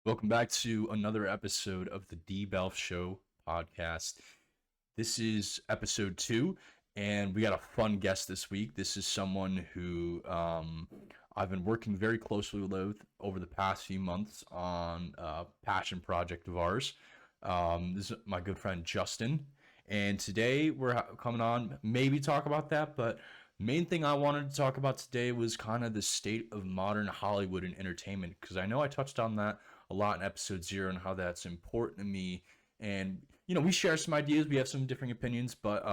Welcome back to another episode of the Dbalfe Show podcast. This is episode 2, and we got a fun guest this week. This is someone who I've been working very closely with over the past few months on a passion project of ours. This is my good friend Justin, and today we're coming on maybe talk about that, but main thing I wanted to talk about today was kind of the state of modern Hollywood and entertainment because I know I touched on that a lot in episode 0 and how that's important to me. And we share some ideas, we have some differing opinions, but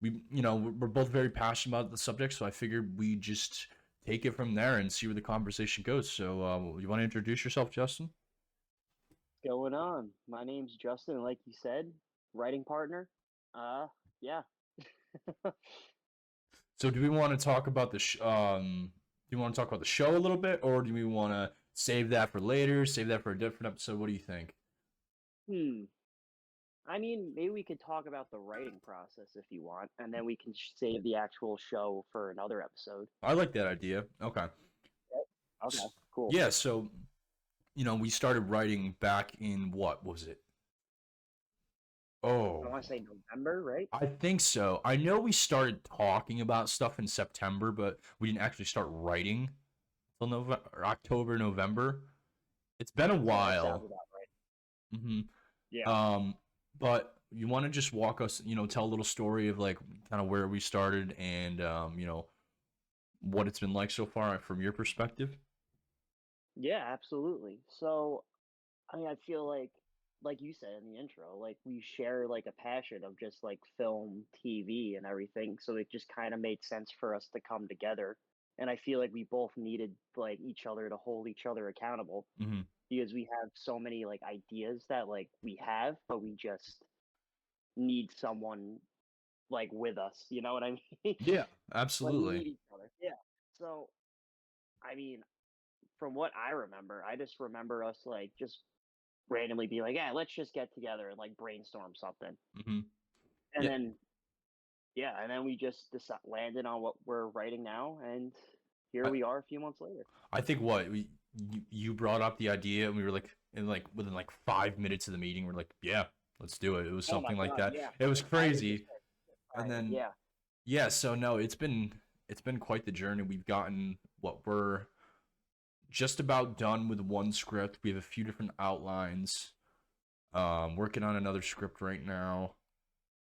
we're both very passionate about the subject, so I figured we just take it from there and see where the conversation goes. So you want to introduce yourself, Justin? Going on? My name's Justin, and like you said, writing partner. Uh, yeah. So do we want to talk about do you want to talk about the show a little bit, or do we want to save that for later, save that for a different episode? What do you think? Hmm. I mean, maybe we could talk about the writing process if you want, and then we can save the actual show for another episode. I like that idea. Okay. Yep. Okay, cool. Yeah, so we started writing back in what was it? I Oh, want to say November, right? I think so. I know we started talking about stuff in September, but we didn't actually start writing till November, October, November. It's been a Yeah, that sounds while. about right. hmm Yeah. Um, but you want to just walk us, tell a little story of like kind of where we started and what it's been like so far from your perspective. Yeah, absolutely. So, I mean, I feel like you said in the intro, like we share like a passion of just like film, TV, and everything. So it just kind of made sense for us to come together. And I feel like we both needed like each other to hold each other accountable hmm because we have so many like ideas that like we have, but we just need someone like with us. You know what I mean? Yeah, Like we absolutely. need each other. Yeah. So I mean, from what I remember, I just remember us like just randomly be like, yeah, let's just get together and like brainstorm something. hmm And Yeah, then, yeah, and then we just landed on what we're writing now. And here I, we are a few months later. I think you brought up the idea and we were like in like within like 5 minutes of the meeting we're like yeah, let's do it. It was Oh my something like God. that. Yeah. It was Decided to crazy. start And writing. then Yeah. yeah, so no, it's been quite the journey. We've gotten what we're just about done with one script. We have a few different outlines. Working on another script right now.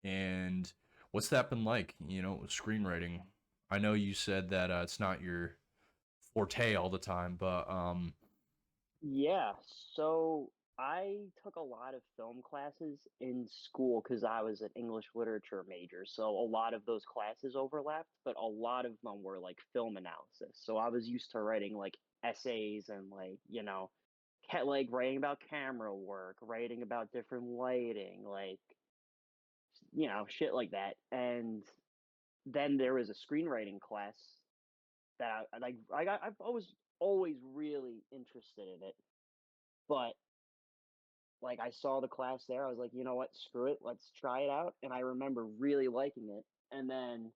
And what's that been like? Screenwriting. I know you said that it's not your forte all the time, but Yeah. So I took a lot of film classes in school because I was an English literature major. So a lot of those classes overlapped, but a lot of them were like film analysis. So I was used to writing like essays and like, like writing about camera work, writing about different lighting, like, shit like that. And then there was a screenwriting class that I've always really interested in it, but like I saw the class there, I was like, you know what, screw it, let's try it out. And I remember really liking it. And then,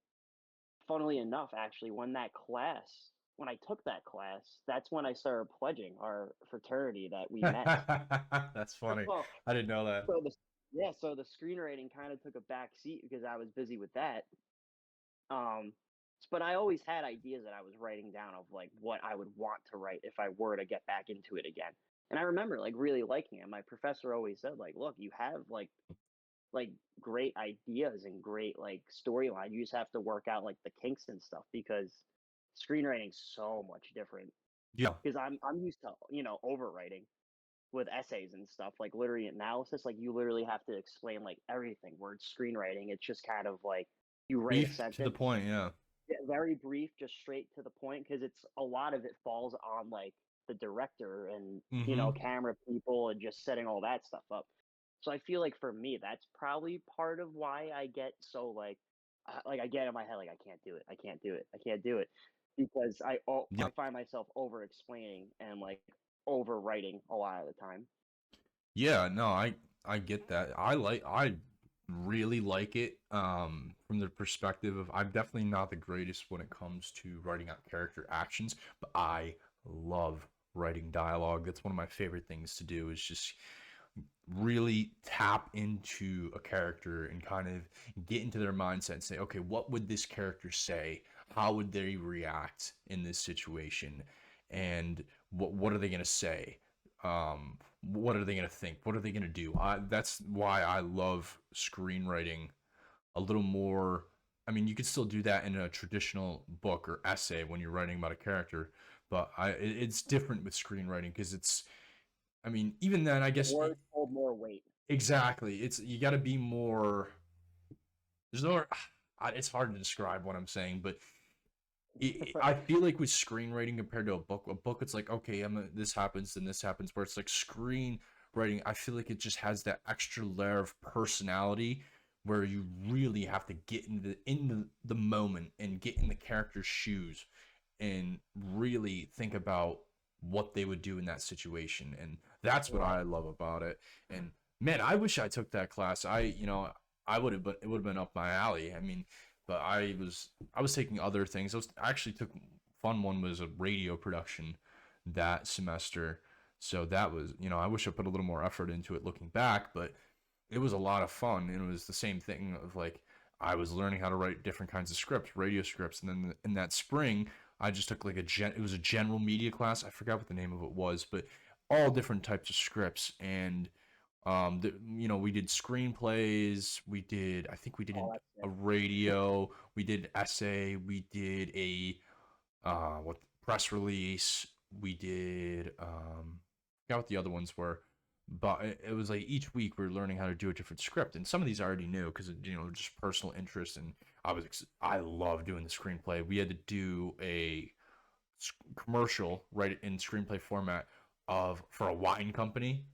funnily enough, actually, when I took that class, that's when I started pledging our fraternity that we met. that's funny. So, I didn't know that. so the yeah, so the screenwriting kind of took a back seat because I was busy with that. Um, but I always had ideas that I was writing down of like what I would want to write if I were to get back into it again. And I remember like really liking it. My professor always said like, look, you have like great ideas and great like storyline. You just have to work out like the kinks and stuff because screenwriting's so much different. Yeah. Because I'm used to overwriting with essays and stuff like literary analysis. Like you literally have to explain like everything. Word screenwriting, it's just kind of like you write a Brief to the sentence, point, yeah. yeah, very brief, just straight to the point. Because it's a lot of it falls on like the director and Mm-hmm. camera people and just setting all that stuff up. So I feel like for me, that's probably part of why I get so like I get in my head like I can't do it, I can't do it, I can't do it, because Yeah. I find myself over explaining and like over writing a lot of the time. Yeah, no, I get that. I really like it from the perspective of I'm definitely not the greatest when it comes to writing out character actions, but I love writing dialogue. That's one of my favorite things to do, is just really tap into a character and kind of get into their mindset and say, okay, what would this character say? How would they react in this situation? And what are they going to say? What are they going to think? What are they going to do? That's why I love screenwriting a little more. I mean, you could still do that in a traditional book or essay when you're writing about a character, but it's different with screenwriting because it's. I mean, even then, I The guess words hold more weight. exactly. It's you got to be more. There's no. It's hard to describe what I'm saying, but I feel like with screenwriting compared to a book, it's like okay, this happens, then this happens. Where it's like screenwriting, I feel like it just has that extra layer of personality, where you really have to get into the moment and get in the character's shoes, and really think about what they would do in that situation, and that's what I Right. love about it. And man, I wish I took that class. I would have, but it would have been up my alley. I mean, but I was taking other things. I actually took fun one was a radio production that semester. So that was, I wish I put a little more effort into it looking back, but it was a lot of fun. And it was the same thing of like I was learning how to write different kinds of scripts, radio scripts, and then in that spring I just took like it was a general media class. I forgot what the name of it was, but all different types of scripts. And we did screenplays, I think we did Oh, that's a sick. radio, we did essay, we did a what press release, we did forgot what the other ones were, but it was like each week we were learning how to do a different script, and some of these I already knew because just personal interest. And I love doing the screenplay. We had to do a commercial right in screenplay format of for a wine company,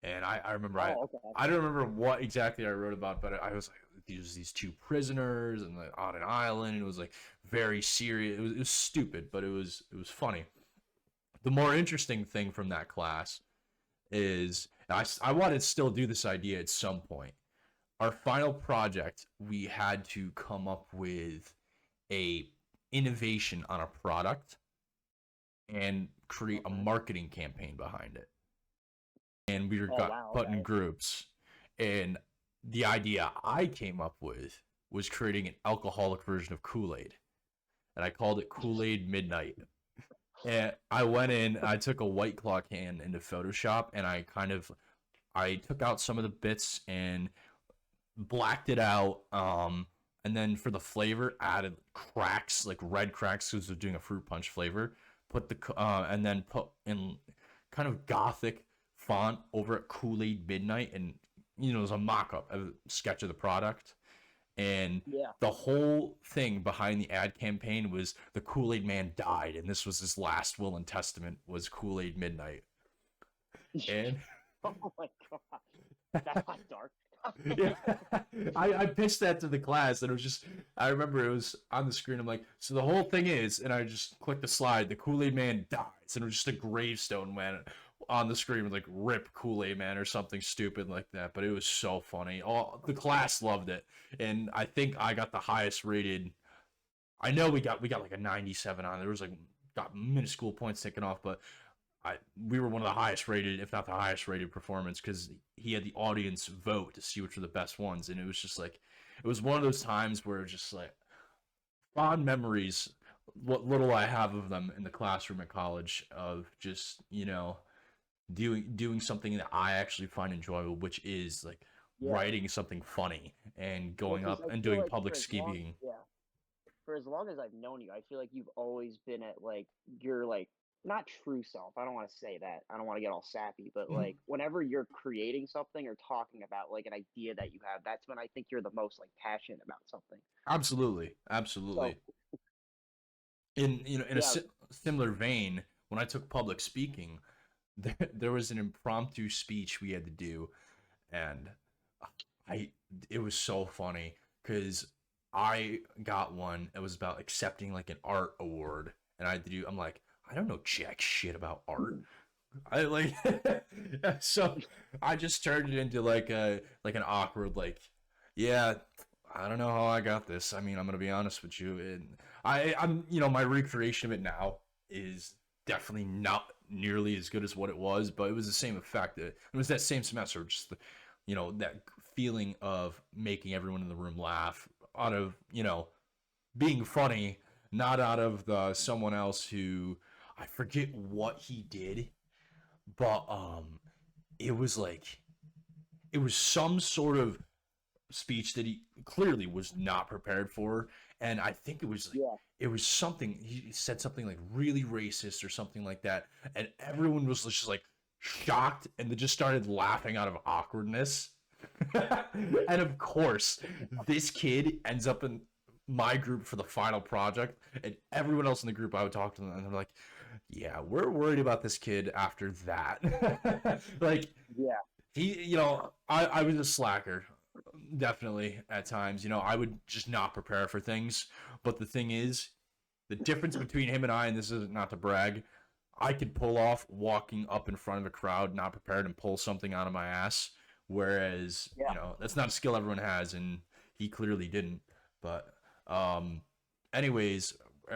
and I remember Oh, okay. I don't remember what exactly I wrote about, but I was like these two prisoners and like on an island, and it was like very serious. It was stupid, but it was funny. The more interesting thing from that class is I wanted to still do this idea at some point. Our final project, we had to come up with a innovation on a product and create a Okay. marketing campaign behind it. And we Oh, got wow. put in Okay. groups. And the idea I came up with was creating an alcoholic version of Kool-Aid. And I called it Kool-Aid Midnight. And I went in, I took a White Claw can into Photoshop, and I took out some of the bits and blacked it out. And then for the flavor, added cracks, like red cracks, because we're doing a fruit punch flavor. And then put in kind of gothic font over at Kool Aid Midnight, and it was a mock up, a sketch of the product. And Yeah. the whole thing behind the ad campaign was the Kool Aid Man died, and this was his last will and testament was Kool Aid Midnight. And Oh my god. That's not dark. yeah, I pitched that to the class, and it was just I remember it was on the screen. I'm like, so the whole thing is, and I just clicked the slide. The Kool Aid Man dies, and it was just a gravestone went on the screen with like "Rip Kool Aid Man" or something stupid like that. But it was so funny. All the class loved it, and I think I got the highest rated. I know we got like a 97 on. There was like got minuscule points taken off, but we were one of the highest rated, if not the highest rated performance, because he had the audience vote to see which were the best ones, and it was just like it was one of those times where just like fond memories, what little I have of them in the classroom at college, of just doing something that I actually find enjoyable, which is like Yeah. writing something funny and Well, going because up I and feel doing like public speaking. for as long as I've known you, I feel like you've always been at like your like not true self. I don't want to say that. I don't want to get all sappy, but Mhm. like whenever you're creating something or talking about like an idea that you have, that's when I think you're the most like passionate about something. Absolutely, So absolutely. In a yeah, similar vein, when I took public speaking, there was an impromptu speech we had to do, and I it was so funny because I got one. It was about accepting like an art award, and I had to do. I'm like, I don't know jack shit about art. I like so I just turned it into like an awkward like, yeah, I don't know how I got this. I mean, I'm gonna be honest with you, and I'm my recreation of it now is definitely nearly as good as what it was, but it was the same effect. It was that same semester, just that feeling of making everyone in the room laugh out of being funny, not out of someone else who I forget what he did, but it was like it was some sort of speech that he clearly was not prepared for, and I think it was like Yeah. it was something he said something like really racist or something like that, and everyone was just like shocked and they just started laughing out of awkwardness. And of course, this kid ends up in my group for the final project, and everyone else in the group I would talk to them and they're like, yeah, we're worried about this kid after that. Like Yeah. he, I was a slacker, definitely at times. I would just not prepare for things. But the thing is, the difference between him and I, and this is not to brag, I could pull off walking up in front of a crowd not prepared and pull something out of my ass. Whereas, Yeah. that's not a skill everyone has, and he clearly didn't. But, anyways,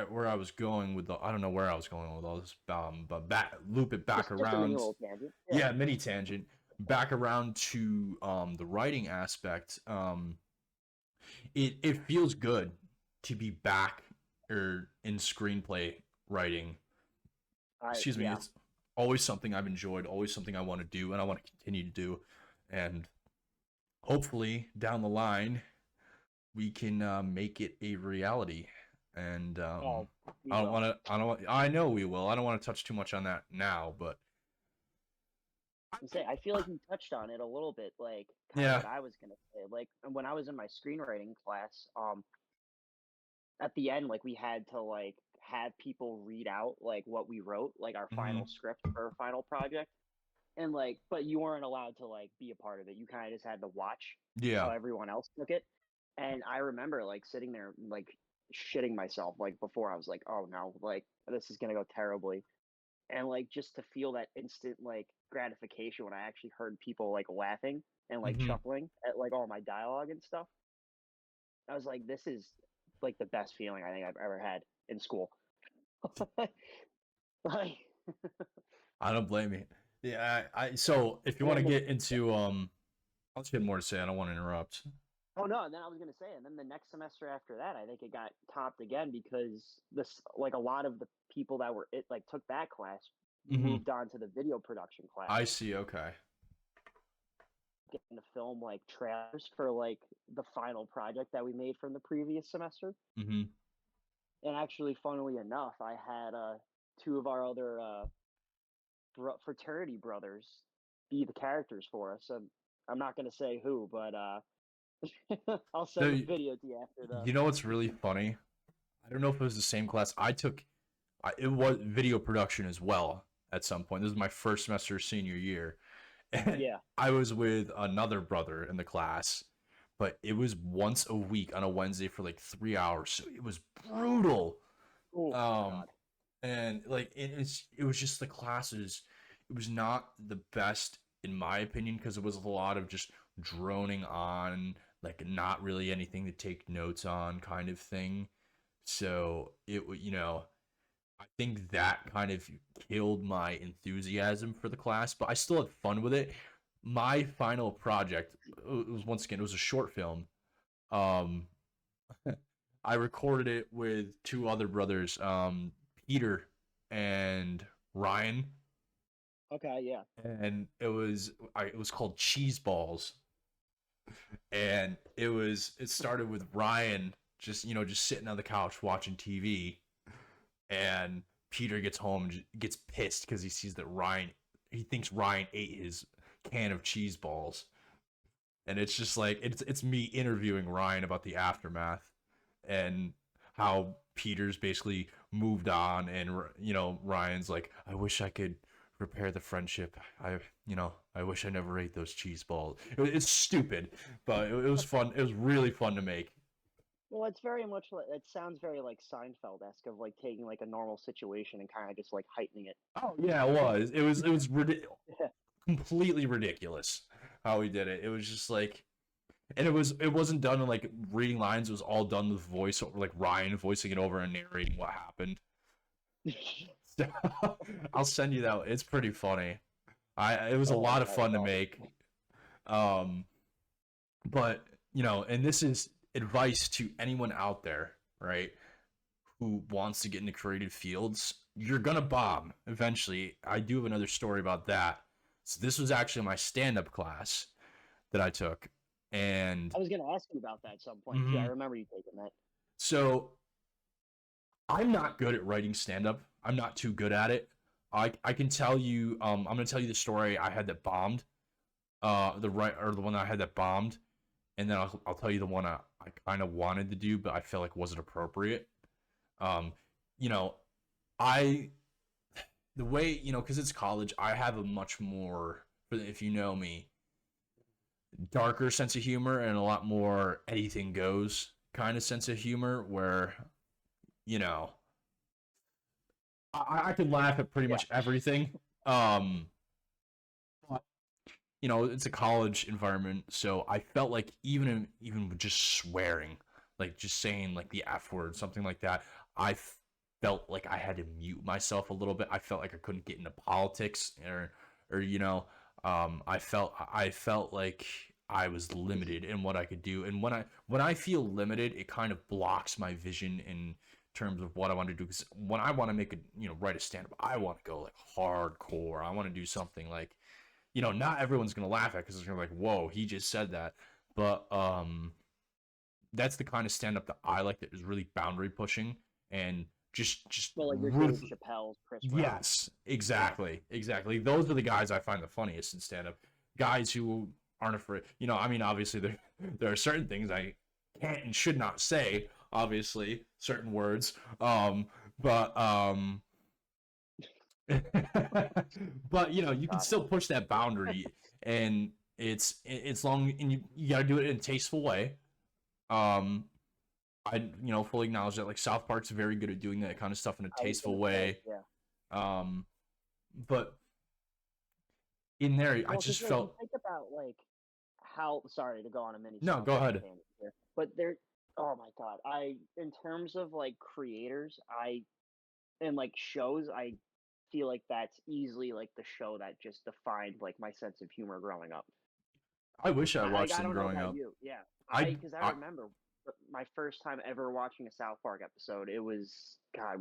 where I was going with I don't know where I was going with all this, but loop it back Just a mini around. little tangent. Yeah. Yeah, mini tangent. Back around to the writing aspect. It feels good to be back or in screenplay writing. Excuse me. Yeah. It's always something I've enjoyed, always something I want to do, and I want to continue to do. And hopefully down the line we can make it a reality. And Oh, we I don't will. want to. I don't. I know we will. I don't want to touch too much on that now, but I feel like you touched on it a little bit, like kind of yeah. what I was gonna say. Like when I was in my screenwriting class, at the end, like we had to like have people read out like what we wrote, like our Hmm. final script for our final project, and like, but you weren't allowed to like be a part of it. You kind of just had to watch how Yeah. everyone else took it. And I remember like sitting there like shitting myself like before. I was like, oh no, like this is gonna go terribly. And like just to feel that instant like gratification when I actually heard people like laughing and like Hmm. chuckling at like all my dialogue and stuff, I was like, this is like the best feeling I think I've ever had in school. Like, I don't blame you. Yeah. So if you and want to then get into I'll just get more to say. I don't want to interrupt. oh no, and then I was gonna say, and then the next semester after that, I think it got topped again because this like a lot of the people that were it like took that class Hmm. moved on to the video production class, I see. Okay. getting to film like trailers for like the final project that we made from the previous semester. Hmm. And actually, funnily enough, I had two of our other fraternity brothers be the characters for us. I'm not gonna say who, but I'll send the So video to you after the. you know what's really funny? I don't know if it was the same class I took. It was video production as well at some point. This was my first semester senior year, and Yeah. I was with another brother in the class, but it was once a week on a Wednesday for like 3 hours. So it was brutal. Oh Um, God. and like it was just the classes. It was not the best in my opinion because it was a lot of just droning on, like not really anything to take notes on, kind of thing. So it would, I think that kind of killed my enthusiasm for the class, but I still had fun with it. My final project, it was once again, it was a short film. Um, I recorded it with two other brothers, Peter and Ryan, Okay. Yeah. and it was called Cheese Balls, and it started with Ryan just sitting on the couch watching TV, and Peter gets home and gets pissed because he thinks Ryan ate his can of cheese balls, and it's just like it's me interviewing Ryan about the aftermath and how Peter's basically moved on, and Ryan's like, I wish I could repair the friendship. I wish I never ate those cheese balls. It's stupid, but it was fun. It was really fun to make. Well, it's very much like it sounds very like Seinfeld-esque of like taking like a normal situation and kind of just like heightening it. Oh yeah, it was. It was completely ridiculous how he did it. It was just like, and it wasn't done in like reading lines. It was all done with voice, like Ryan voicing it over and narrating what happened. I'll send you that. It's pretty funny. It was a Oh, lot of that is fun to awesome. make. Um, but and this is advice to anyone out there, right, who wants to get into creative fields. You're gonna bomb eventually. I do have another story about that. So this was actually my stand-up class that I took, and I was gonna ask you about that at some point too. I mhm. remember you taking that. So I'm not good at writing stand-up. I'm not too good at it. I can tell you. I'm gonna tell you the story I had that bombed. The one I had that bombed, and then I'll tell you the one I kind of wanted to do, but I felt like wasn't appropriate. Um, you know, I the way because it's college, I have a much more, if you know me, darker sense of humor and a lot more anything goes kind of sense of humor where you know I can laugh at pretty Yeah. much everything. Um, but it's a college environment, so I felt like even with just swearing, like just saying like the F word, something like that, I felt like I had to mute myself a little bit. I felt like I couldn't get into politics or I felt like I was limited in what I could do, and when I feel limited, it kind of blocks my vision in terms of what I want to do. Because when I want to make write a stand up, I want to go like hardcore. I want to do something like not everyone's gonna laugh at because they're like, "Whoa, he just said that." But that's the kind of stand up that I like that is really boundary pushing and just Well, like your Dave ruth. Chappelle's, Chris Rock. Yes, Yeah. exactly. Those are the guys I find the funniest in stand up. Guys who aren't afraid. I mean, obviously there are certain things I can't and should not say. Obviously, certain words. But but you can God still help push that boundary, and it's long, and you got to do it in a tasteful way. um I fully acknowledge that like South Park's very good at doing that kind of stuff in a I was tasteful gonna say, way. yeah. um but in there I Well, because just like you felt. think about like how sorry to go on a mini No, South go Park ahead. tangent here, but there, oh my God, I in terms of like creators, I and like shows, I feel like that's easily like the show that just defined like my sense of humor growing up. I wish I Like watched I them don't know growing about up. you, yeah. I Because I I remember my first time ever watching a South Park episode. It was God.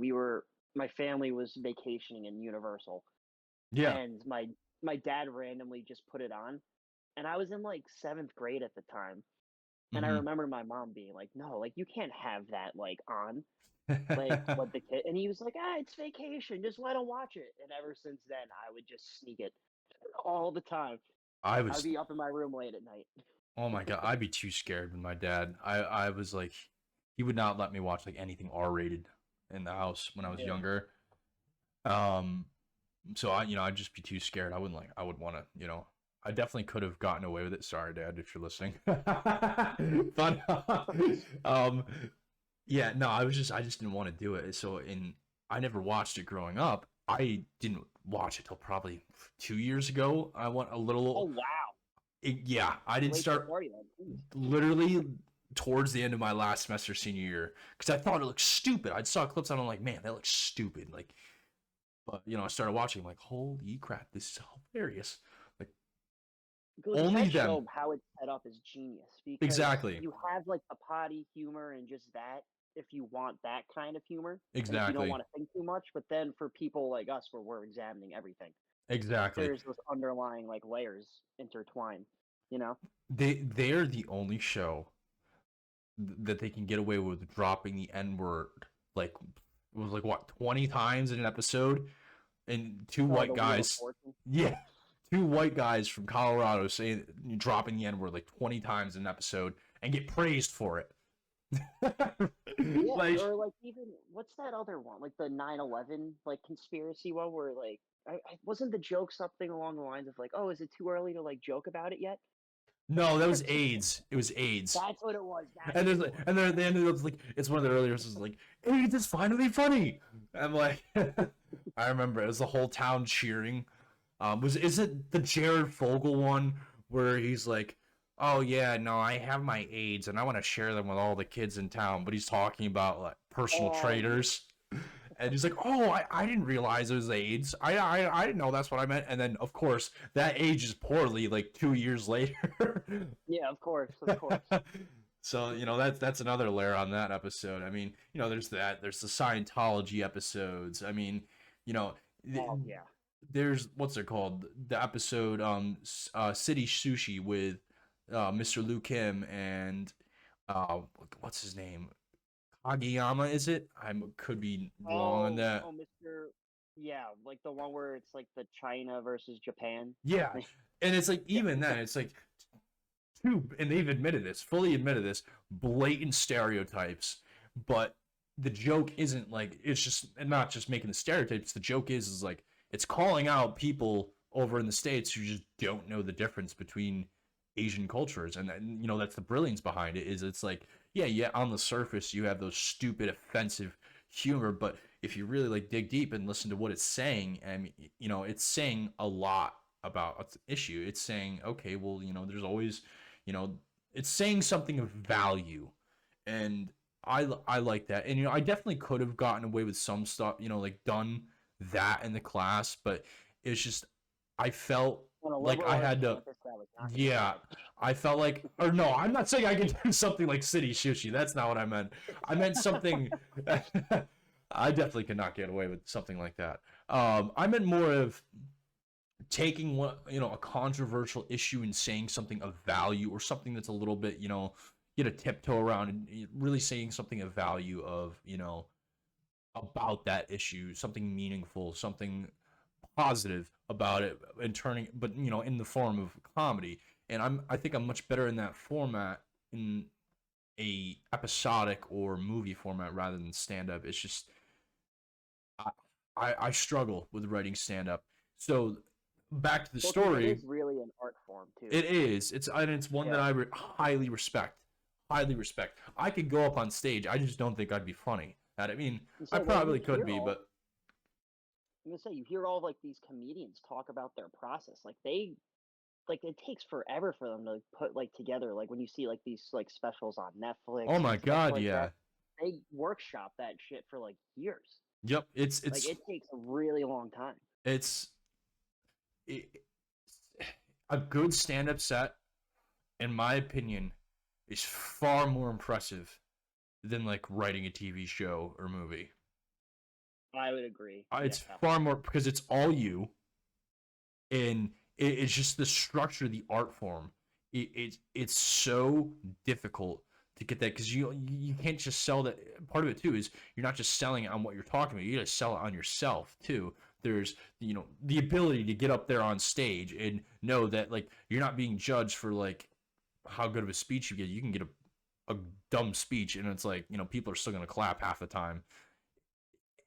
My family was vacationing in Universal, Yeah. and my dad randomly just put it on, and I was in like seventh grade at the time, and I Hmm. remember my mom being like, "No, like you can't have that like on." Like what the kid, and he was like, "Ah, it's vacation, just let him watch it." And ever since then, I would just sneak it all the time. I I'd was be up in my room late at night. Oh my god, I'd be too scared with my dad. I was like, he would not let me watch like anything R rated in the house when I was Yeah. younger. Um, so I'd just be too scared. I would want to, I definitely could have gotten away with it. Sorry, Dad, if you're listening. But um, yeah, no, I just didn't want to do it. I never watched it growing up. I didn't watch it till probably 2 years ago. I went a Oh little, wow, yeah, I didn't late to the start party then. Jeez. literally towards the end of my last semester senior year because I thought it looked stupid. I saw clips and I'm like, man, that looks stupid. Like, but I started watching. I'm like, holy crap, this is hilarious. Like, Because only that them. show, how it's set up, is genius. Because Exactly. you have like the potty humor and just that, if you want that kind of humor, and if you don't Exactly. want to think too much. But then for people like us, where we're examining everything, Exactly. there's those underlying like layers intertwined. You know? They're the only show that they can get away with dropping the N word like it was like what 20 times in an episode, and two Oh, white the Wheel of guys. Fortune. Yeah, two white guys from Colorado saying dropping the N word like 20 times in an episode and get praised for it. Yeah, Like or like even what's that other one? Like the 9/11 like conspiracy one where like I wasn't the joke something along the lines of like, "Oh, is it too early to like joke about it yet?" no, that was AIDS. It was AIDS. That's what it was. That's And what there's it like, was. and then at the end of it, like it's one of the earlier is like AIDS is finally funny. I'm like, I remember it was the whole town cheering. Is it the Jared Fogle one where he's like, "Oh yeah, no, I have my AIDS and I want to share them with all the kids in town," but he's talking about like personal Oh, traders, And he's like, "Oh, I didn't realize it was AIDS. I didn't know that's what I meant." And then, of course, that ages poorly like 2 years later. Yeah, of course, of course. So that's another layer on that episode. I mean, there's that. There's the Scientology episodes. I mean, you know, Oh yeah. there's what's it called? The episode City Sushi with Mr. Liu Kim and uh what's his name? Kageyama, is it? I could be wrong on that. Mr. Yeah, like the one where it's like the China versus Japan Yeah. thing. And it's like Yeah. even then it's like and they've admitted this, fully admitted this, blatant stereotypes, but the joke isn't like it's just not just making the stereotypes. The joke is like it's calling out people over in the States who just don't know the difference between Asian cultures, and that's the brilliance behind it. Is it's like yeah, on the surface you have those stupid offensive humor, but if you really like dig deep and listen to what it's saying, and it's saying a lot about an issue. It's saying, okay, well, there's always, you know, it's saying something of value, and I like that. And I definitely could have gotten away with some stuff, like done that in the class, but it's just I felt On a like liberal I arts had to. campus, that was not gonna Yeah, fly. I felt like, or no, I'm not saying I can do something like City Sushi. That's not what I meant. I meant something. I definitely could not get away with something like that. I meant more of taking what a controversial issue and saying something of value, or something that's a little bit get a tiptoe around, and really saying something of value of about that issue, something meaningful, something positive about it, and turning, but in the form of comedy. And I think I'm much better in that format, in a episodic or movie format, rather than stand up. It's just I, I struggle with writing stand up. So back to the Well, because it story. is really an art form too. It is. It's one that Yeah. I highly respect. Highly respect. I could go up on stage. I just don't think I'd be funny. I mean, And I so when you probably could hear be, all, but I'm gonna say you hear all of like these comedians talk about their process, like it takes forever for them to like, put like together. Like when you see like these like specials on Netflix oh and my stuff god, like yeah. that, they workshop that shit for like years. Yep. Like it takes a really long time. It's it, a good stand-up set, in my opinion, is far more impressive than like writing a TV show or movie. I would agree. Yeah. It's far more, because it's all you, and it's just the structure, the art form. It's so difficult to get that, because you can't just sell that. Part of it too is you're not just selling it on what you're talking about. You got to sell it on yourself too. There's the ability to get up there on stage and know that like you're not being judged for like how good of a speech you get. You can get a dumb speech, and it's like people are still gonna clap half the time.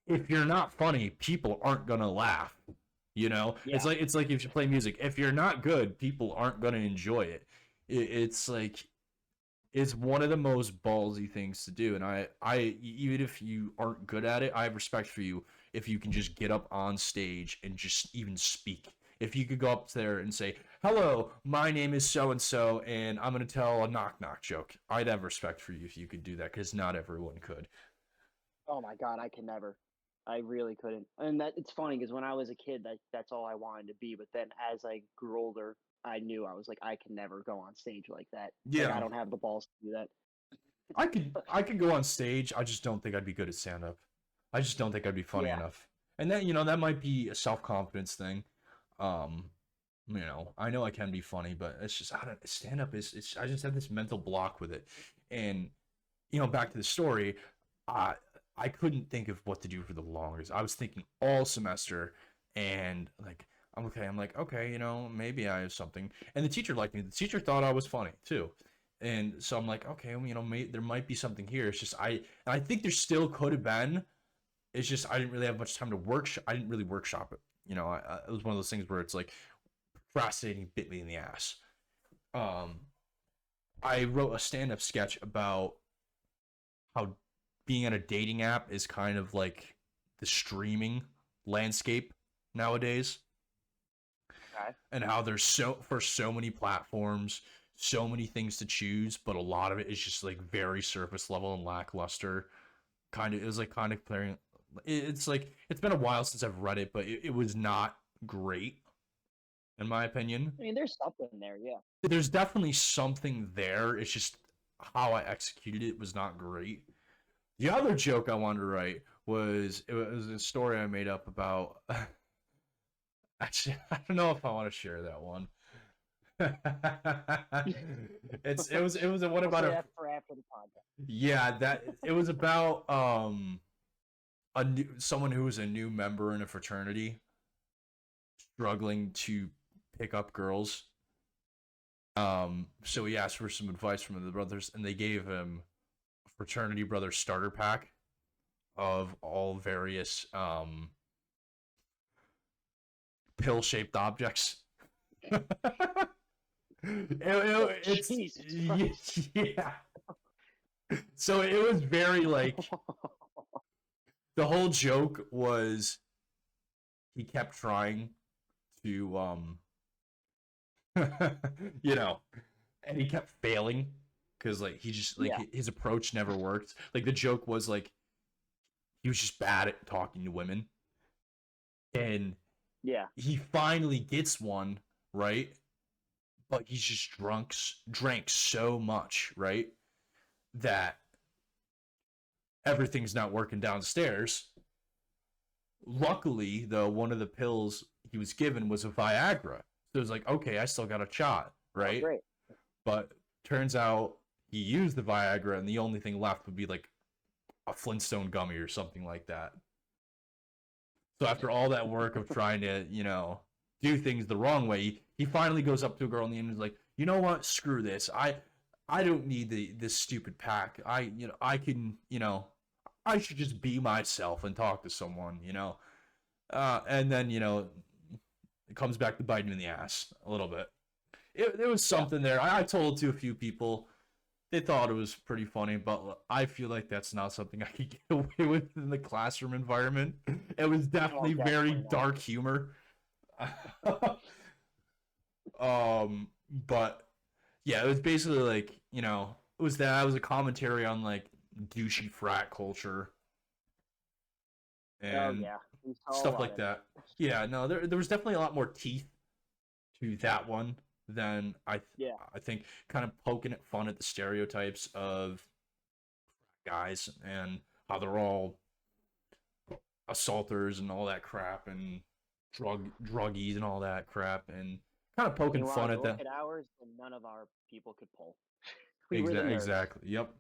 If you're not funny, people aren't gonna laugh. Yeah. It's like if you play music, if you're not good, people aren't gonna enjoy it. It's like it's one of the most ballsy things to do, and I even if you aren't good at it, I have respect for you if you can just get up on stage and just even speak. If you could go up there and say, "Hello, my name is so and so, and I'm gonna tell a knock knock joke," I'd have respect for you if you could do that, because not everyone could. Oh my god, I can never. I really couldn't. And that it's funny because when I was a kid, that's all I wanted to be. But then as I grew older, I knew I was like, I can never go on stage like that. Like I Yeah, don't have the balls to do that. I could go on stage. I just don't think I'd be good at stand up. I just don't think I'd be funny Yeah. enough. And that might be a self confidence thing. Um, I know I can be funny, but it's just I don't stand up is it's I just have this mental block with it. And back to the story, I I couldn't think of what to do for the longest. I was thinking all semester, and like I'm like, okay, maybe I have something. And the teacher liked me. The teacher thought I was funny too. And so I'm like, okay, well, there might be something here. It's just I think there still could have been. It's just I didn't really have much time to workshop. I didn't really workshop it. It was one of those things where it's like procrastinating bit me in the ass. Um, I wrote a stand-up sketch about how being on a dating app is kind of like the streaming landscape nowadays, Okay. and how there's so many platforms, so many things to choose, but a lot of it is just like very surface level and lackluster. It was like kind of it's like it's been a while since I've read it, but it was not great in my opinion. I mean, there's something there, yeah. There's definitely something there. It's just how I executed it was not great. The other joke I wanted to write was it was a story I made up about. Actually, I don't know if I want to share that one. It was what I'll about say a that for after the podcast. yeah that it was about someone who was a new member in a fraternity struggling to pick up girls. So he asked for some advice from the brothers, and they gave him a fraternity brother starter pack of all various pill shaped objects. It's Jesus Christ. yeah. So it was very like the whole joke was he kept trying to you know, and he kept failing because like he just like Yeah, his approach never worked. Like the joke was like he was just bad at talking to women, and yeah, he finally gets one right, but he's just drank so much right that everything's not working downstairs. Luckily, though, one of the pills he was given was a Viagra. So it was like, okay, I still got a shot, oh, right? great. But turns out he used the Viagra, and the only thing left would be like a Flintstone gummy or something like that. So after all that work of trying to, do things the wrong way, he finally goes up to a girl in the end and is like, you know what? Screw this. I don't need this stupid pack. I can, I should just be myself and talk to someone. And then, it comes back to bite him in the ass a little bit. There was Yeah. something there. I told it to a few people. They thought it was pretty funny, but I feel like that's not something I could get away with in the classroom environment. It was Oh, definitely very definitely not. dark humor. But yeah, it was basically like, it was a commentary on like douchey frat culture Oh and yeah, we saw a stuff lot like of that. that. Yeah, no, there was definitely a lot more teeth to that one than Yeah. I think kind of poking at fun at the stereotypes of guys and how they're all assaulters and all that crap and druggies and all that crap and kind of poking You fun wanted to at look that. at ours, and none of our people could pull. We were the nerds. Exactly. Yep.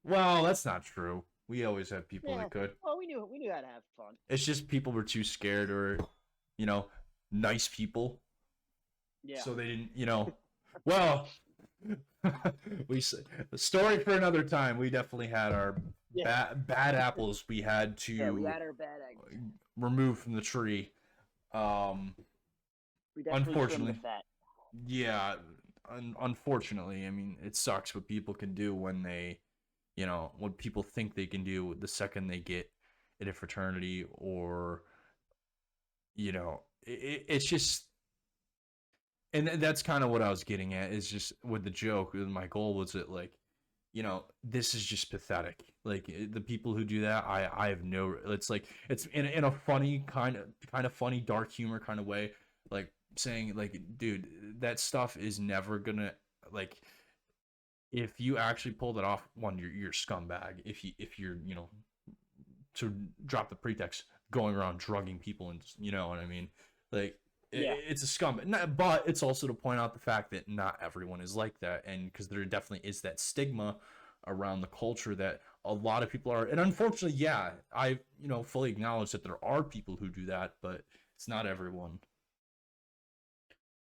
Well, that's not true. We always had people Yeah. that could. Well, we knew how to have fun. It's just people were too scared or, you know, nice people. Yeah. So they didn't, well, we story for another time. We definitely had our Yeah. bad apples we had Yeah. We to had our bad eggs. remove from the tree. Um, We definitely trimmed the unfortunately, fat. yeah. Unfortunately, I mean, it sucks what people can do when they, what people think they can do the second they get in a fraternity or, it's just, and that's kind of what I was getting at is just with the joke. My goal was that like, this is just pathetic. Like the people who do that, I have no. It's like it's in a funny kind of funny dark humor kind of way, like saying like, dude, that stuff is never gonna like. If you actually pulled it off, one, you're a scumbag. If you're to drop the pretext, going around drugging people and you know what I mean, like Yeah. it's a scum. But it's also to point out the fact that not everyone is like that, and because there definitely is that stigma around the culture that a lot of people are, and unfortunately, yeah, I fully acknowledge that there are people who do that, but it's not everyone.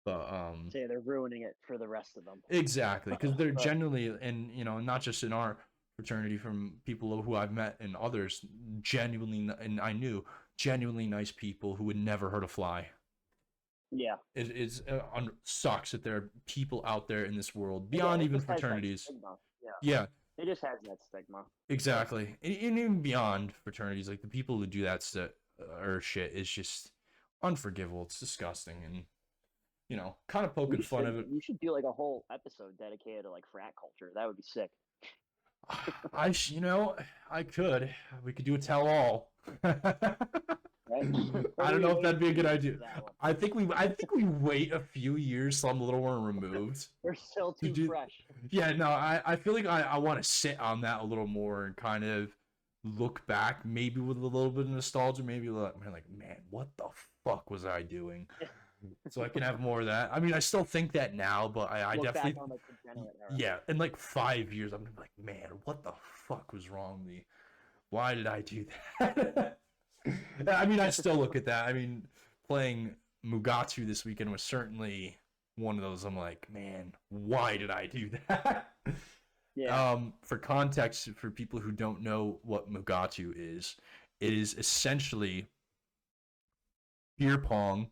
But Say they're ruining it for the rest of them. exactly, because they're But genuinely, and not just in our fraternity, from people who I've met and others, genuinely, and I knew genuinely nice people who would never hurt a fly. yeah. Sucks that there are people out there in this world Yeah. beyond It even just has that fraternities. stigma. Yeah. Yeah, It just has that stigma. But exactly, and even beyond fraternities, like the people who do that or shit is just unforgivable. It's disgusting, and kind of poking fun of it. we should do like a whole episode dedicated to like frat culture. That would be sick. You know, I could. We could do a tell all. Right? Or I do don't we know if wait that'd a be a few good years idea. for that one? I think we wait a few years so I'm a little more removed We're still to too do. fresh. Yeah, no, I feel like I want to sit on that a little more and kind of look back, maybe with a little bit of nostalgia, maybe like, man, what the fuck was I doing? So I can have more of that. I mean, I still think that now, but I Look back definitely, on like the degenerate era. yeah, in like 5 years, I'm gonna be like, man, what the fuck was wrong with me? Why did I do that? I mean, I still look at that. I mean, playing Mugatu this weekend was certainly one of those. I'm like, man, why did I do that? Yeah. For context, for people who don't know what Mugatu is, it is essentially beer pong,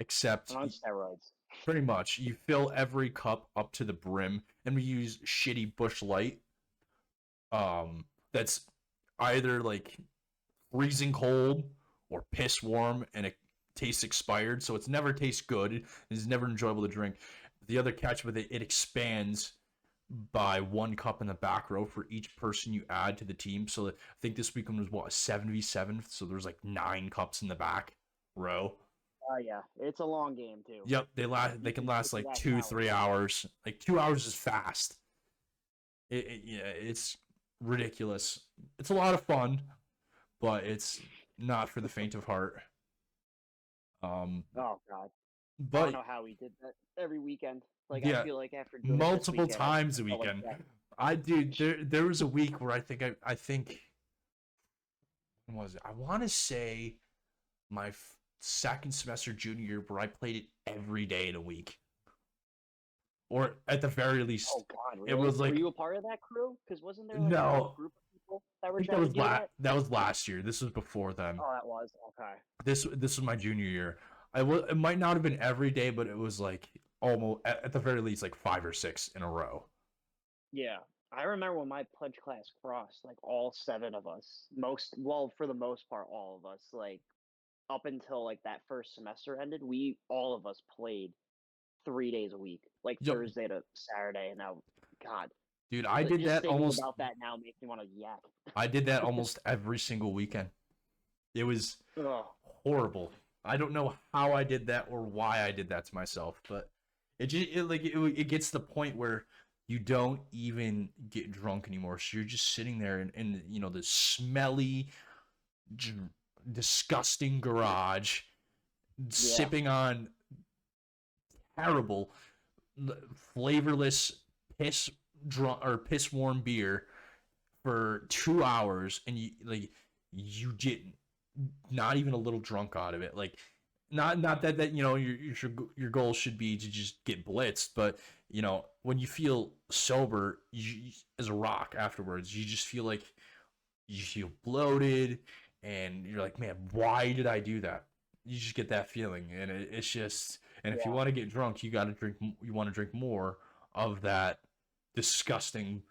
except On steroids. pretty much you fill every cup up to the brim, and we use shitty Bush Light. That's either like freezing cold or piss warm, and it tastes expired, so it's never tastes good. It's never enjoyable to drink. The other catch with it, it expands by one cup in the back row for each person you add to the team. So I think this weekend was what, a 7v7, so there's like 9 cups in the back row. Oh yeah, it's a long game too. Yep, they can last If you like got 2 3 calories. hours. Like 2 hours is fast. Yeah, it's ridiculous. It's a lot of fun, but it's not for the faint of heart. Um, Oh god, I don't but know how we did that every weekend. Like I yeah, feel like after doing it this multiple weekend, times a I felt like weekend. that. I dude, there was a week where I think when was it? I want to say my second semester junior year where I played it every day in a week, or at the very least, Oh god, it really? was Were like you a part of that crew? Because wasn't there like a whole no. group of people that I were think that trying to was do that? that was last year. This was before then. Oh, that was okay. This was my junior year. It might not have been every day, but it was like almost at the very least like 5 or 6 in a row. Yeah, I remember when my pledge class crossed, like all 7 of us, for the most part, all of us, like up until like that first semester ended, we all of us played 3 days a week, like Yep, Thursday to Saturday. And now, God, dude, I did just that thinking almost. about that now makes me want to yak. I did that almost every single weekend. It was Oh, horrible. I don't know how I did that or why I did that to myself, but it gets to the point where you don't even get drunk anymore. So you're just sitting there in the smelly, disgusting garage, yeah. sipping on terrible, flavorless piss drunk or piss warm beer for 2 hours, and you get not even a little drunk out of it. Like, not that your goal should be to just get blitzed, but when you feel sober, as a rock afterwards, you just feel like you feel bloated, and you're like, man, why did I do that? You just get that feeling, and it's just. And if you Yeah. want to get drunk, you got to drink. You want to drink more of that disgusting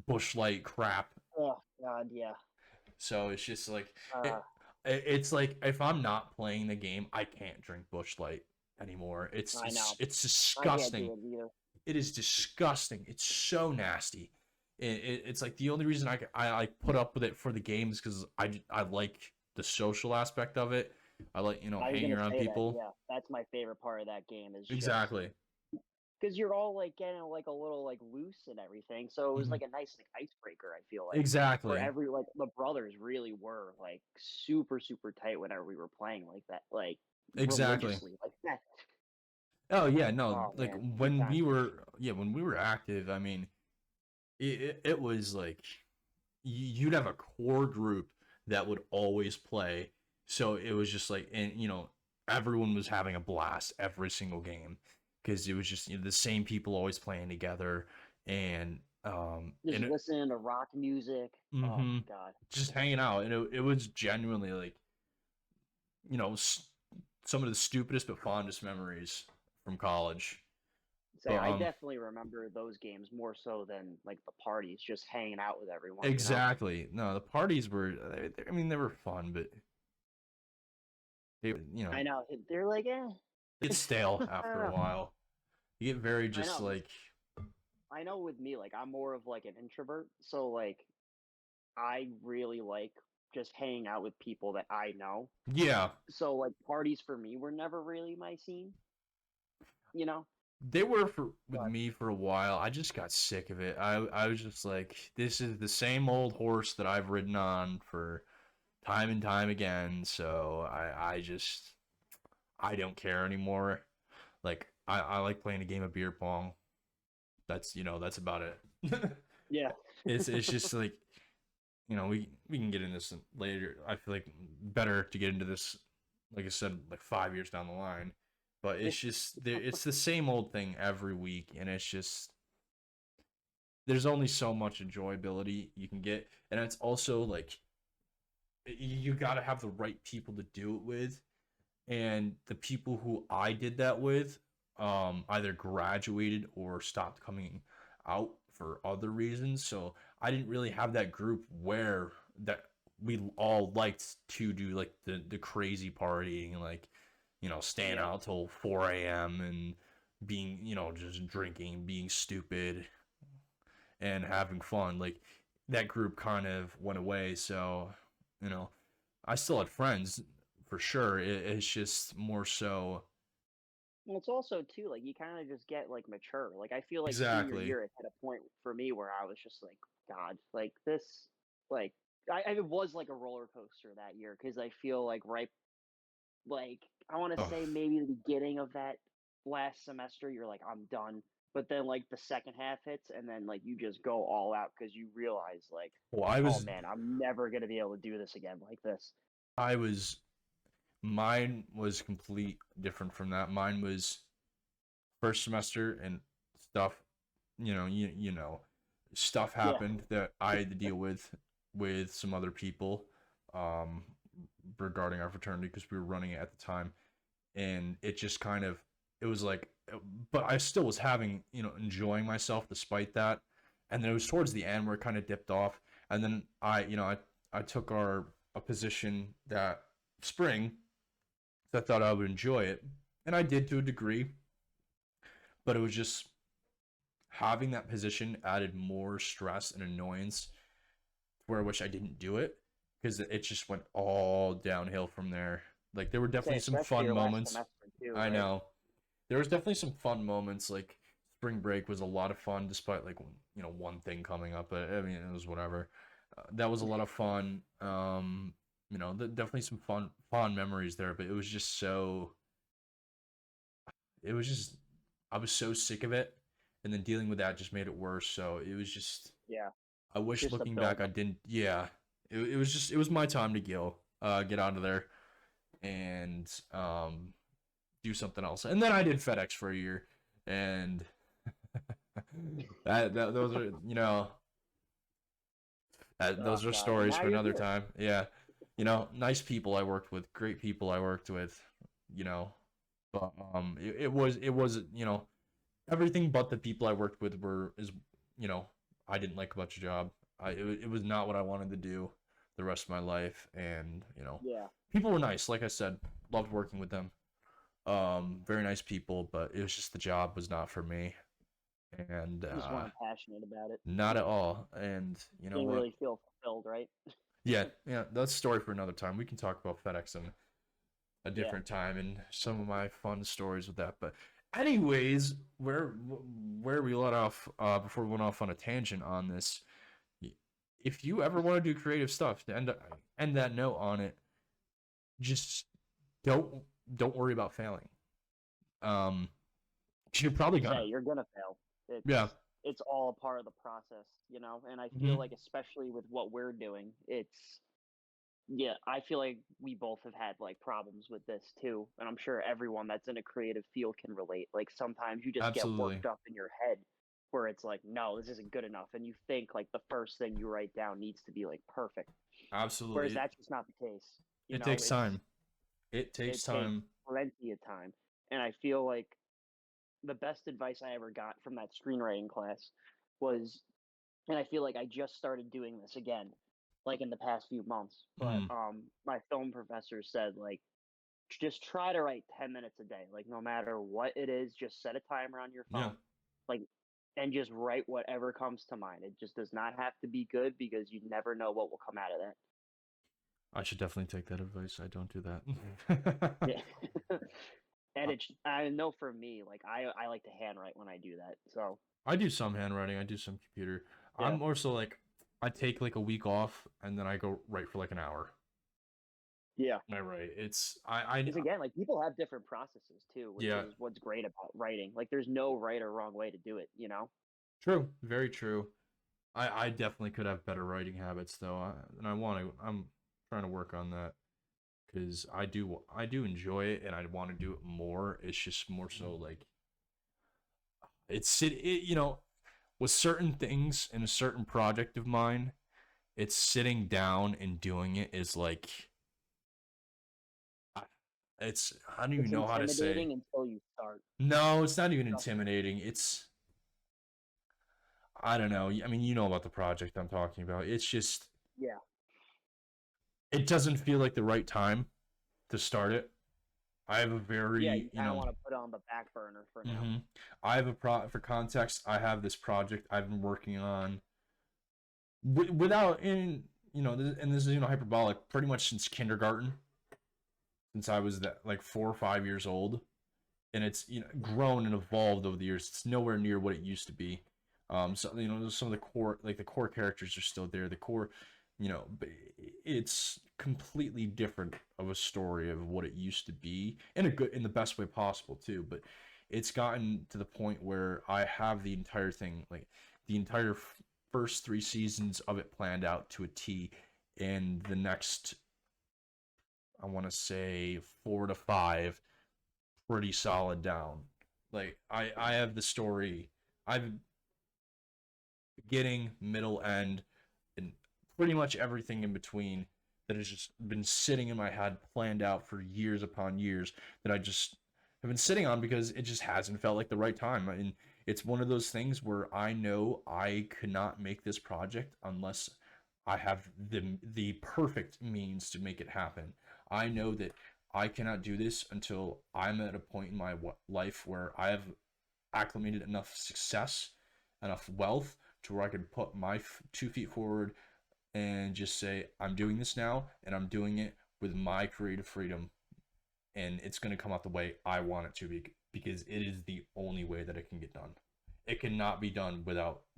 bush light crap. Oh God, yeah. So it's just like Uh, it's like if I'm not playing the game, I can't drink Bush Light anymore. It's I it's know. it's I can't disgusting. do it either. It is disgusting. It's so nasty. It's like the only reason I put up with it for the games because I like the social aspect of it. I like I was hanging gonna around say that. people. Yeah, that's my favorite part of that game is just Exactly. because you're all like getting like a little like loose and everything. So it was Hmm. like a nice like icebreaker. I feel like for Exactly. every like the brothers really were like super tight whenever we were playing like that, like Exactly. religiously like that. Oh yeah, no, Oh like man, good when times. we were active, I mean, it was like you'd have a core group that would always play. So it was just like, and everyone was having a blast every single game because it was just the same people always playing together, and Just and it, listening to rock music. Oh hmm God. just hanging out, and it was genuinely like you know s- some of the stupidest but fondest memories from college. Say But I definitely remember those games more so than like the parties, just hanging out with everyone, you know? exactly, no, the parties were, I mean, they were fun, but they I know. They're like, get stale I after don't a know. while. You get very I just know. like I know with me, like I'm more of like an introvert, so like I really like just hanging out with people that I know. Yeah, So like parties for me were never really my scene, you know? they were for with But me for a while. I just got sick of it. I was just like, this is the same old horse that I've ridden on for time and time again. So I don't care anymore. Like I like playing a game of beer pong. That's that's about it. yeah. It's just like we can get into this later. I feel like better to get into this, like I said, like 5 years down the line. But it's just it's the same old thing every week, and it's just there's only so much enjoyability you can get, and it's also like you got to have the right people to do it with, and the people who I did that with either graduated or stopped coming out for other reasons. So I didn't really have that group where that we all liked to do like the crazy partying, like staying Yeah. out till 4 a.m. and being just drinking, being stupid, and having fun. Like that group kind of went away. So you know I still had friends for sure. It's just more so. Well, it's also too like you kind of just get like mature. Like I feel like senior Exactly. year it had a point for me where I was just like, God, like this, like it was like a roller coaster that year because I feel like I want to Oh, say maybe the beginning of that last semester you're like I'm done, but then like the second half hits and then like you just go all out because you realize like, well, I oh was, man, I'm never gonna be able to do this again like this. I was, mine was complete different from that. Mine was first semester and stuff, stuff Yeah, happened that I had to deal with some other people, um, regarding our fraternity because we were running it at the time, and it just kind of, it was like, but I still was having, enjoying myself despite that, and then it was towards the end where it kind of dipped off, and then I took a position that spring, so I thought I would enjoy it, and I did to a degree, but it was just having that position added more stress and annoyance where I wish I didn't do it because it just went all downhill from there. Like there were say definitely some especially fun your last moments. semester too, I right? know there was definitely some fun moments. Like spring break was a lot of fun, despite like one thing coming up. But I mean, it was whatever. That was a lot of fun. Definitely some fond memories there. But it was just so. It was just I was so sick of it, and then dealing with that just made it worse. So it was just Yeah, I wish just a looking back I buildup. didn't. Yeah, it was just it was my time to go, get out of there, and do something else. And then I did FedEx for a year, and those are Oh those are God, and stories now for you're another here. time. Yeah, nice people I worked with, great people I worked with, you know, but it was everything but the people I worked with you know I didn't like about your job. It was not what I wanted to do the rest of my life, and Yeah, people were nice. Like I said, loved working with them. Very nice people, but it was just the job was not for me, and just weren't passionate about it. not at all. And you know Didn't what? really feel fulfilled, right? Yeah, yeah, that's a story for another time. We can talk about FedEx in a Yeah. different time and some of my fun stories with that. But anyways, where we let off before we went off on a tangent on this, if you ever want to do creative stuff to end that note on it, just don't don't worry about failing. Um, 'Cause you're probably Say gonna. you're gonna fail. Yeah. It's all a part of the process, you know. And I feel Hmm. like, especially with what we're doing, it's yeah. I feel like we both have had like problems with this too, and I'm sure everyone that's in a creative field can relate. Like sometimes you just get Absolutely. worked up in your head, where it's like, no, this isn't good enough, and you think like the first thing you write down needs to be like perfect, whereas Absolutely. that's just not the case. You It know, takes time. It it takes takes time. plenty of time, and I feel like the best advice I ever got from that screenwriting class was, and I feel like I just started doing this again, like in the past few months. But Mhm. my film professor said like just try to write 10 minutes a day, like no matter what it is, just set a timer on your Yeah. phone, like and just write whatever comes to mind. It just does not have to be good because you never know what will come out of that. I should definitely take that advice. I don't do that. Yeah. And I know for me, like I like to handwrite when I do that. So I do some handwriting. I do some computer. yeah. I'm more so like I take like a week off and then I go write for like an hour. Yeah. I write. I Because again, like people have different processes too, which yeah, is what's great about writing. Like there's no right or wrong way to do it, you know? true, very true. I definitely could have better writing habits though, and I'm trying to work on that because I do enjoy it and I want to do it more. It's just more so like with certain things in a certain project of mine, it's sitting down and doing it is like it's I don't even It's know how to say. intimidating until you start. No, it's not even Trust me. intimidating. It's I don't know. I mean, you know about the project I'm talking about. It's just Yeah. it doesn't feel like the right time to start it. I have a Yeah, very, you kind of want to put it on the back burner for now. mhm. I have a for context. I have this project I've been working on without in and this is hyperbolic. Pretty much since kindergarten, since I was that like 4 or 5 years old, and it's grown and evolved over the years. It's nowhere near what it used to be. So some of the core characters are still there. The core, it's completely different of a story of what it used to be in the best way possible too. But it's gotten to the point where I have the entire thing, like the entire first 3 seasons of it planned out to a T, and the next I want to say 4 to 5 pretty solid down. Like I have the story. I've beginning, middle, end, and pretty much everything in between that has just been sitting in my head, planned out for years upon years that I just have been sitting on because it just hasn't felt like the right time. And it's one of those things where I know I could not make this project unless I have the perfect means to make it happen. I know that I cannot do this until I'm at a point in my life where I have acclimated enough success, enough wealth to where I can put my 2 feet forward and just say, I'm doing this now and I'm doing it with my creative freedom. And it's going to come out the way I want it to be because it is the only way that it can get done. It cannot be done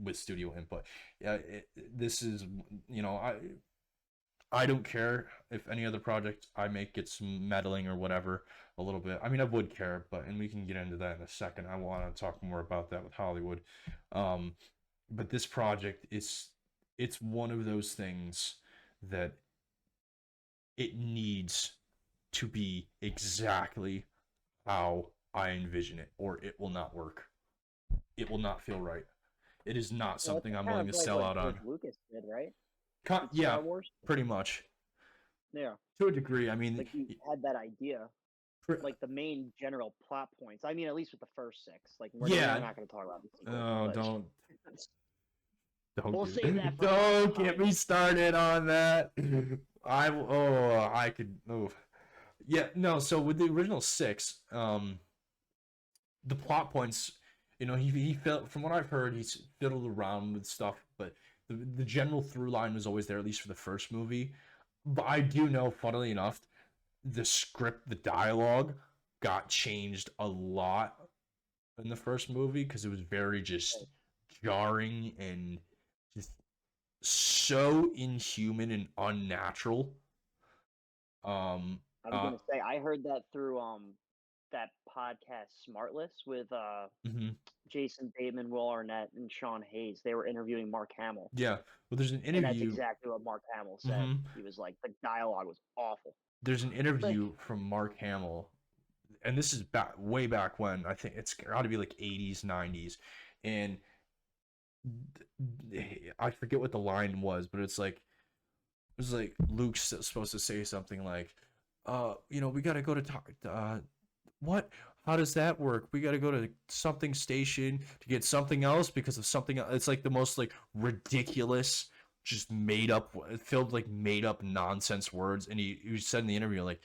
with studio input. Yeah, this is, I don't care if any other project I make gets meddling or whatever a little bit. I mean, I would care, and we can get into that in a second. I want to talk more about that with Hollywood. Um, but this project it's one of those things that it needs to be exactly how I envision it, or it will not work. It will not feel right. It is not Well, it's something I'm kind willing of to like sell what out George on. Lucas did, right? With Yeah, Star Wars. pretty much. Yeah. To a degree. I mean, Like he had that idea, like the main general plot points. I mean, at least with the first six. Like we're yeah. not going to talk about the sequels, Oh, but don't we'll get save that for another don't get time. me started on that. I could yeah, no, so with the original six, the plot points, he felt from what I've heard, he's fiddled around with stuff, but the general through line was always there, at least for the first movie. But I do know, funnily enough, the script, the dialogue got changed a lot in the first movie because it was very just jarring and just so inhuman and unnatural. Um, I was gonna say I heard that through that podcast Smartless with mhm. Jason Bateman, Will Arnett, and Sean Hayes. They were interviewing Mark Hamill, Yeah, well, there's an and that's interview. exactly what Mark Hamill said. Mhm. He was like, the dialogue was awful. There's an Like, interview from Mark Hamill, and this is way back when. I think it's got to be like 80s, 90s, and I forget what the line was, but it was like Luke's supposed to say something like, we got to go to talk. What? How does that work? We got to go to something station to get something else because of something else. It's like the most like ridiculous, just made up, filled like made up nonsense words. And he said in the interview like,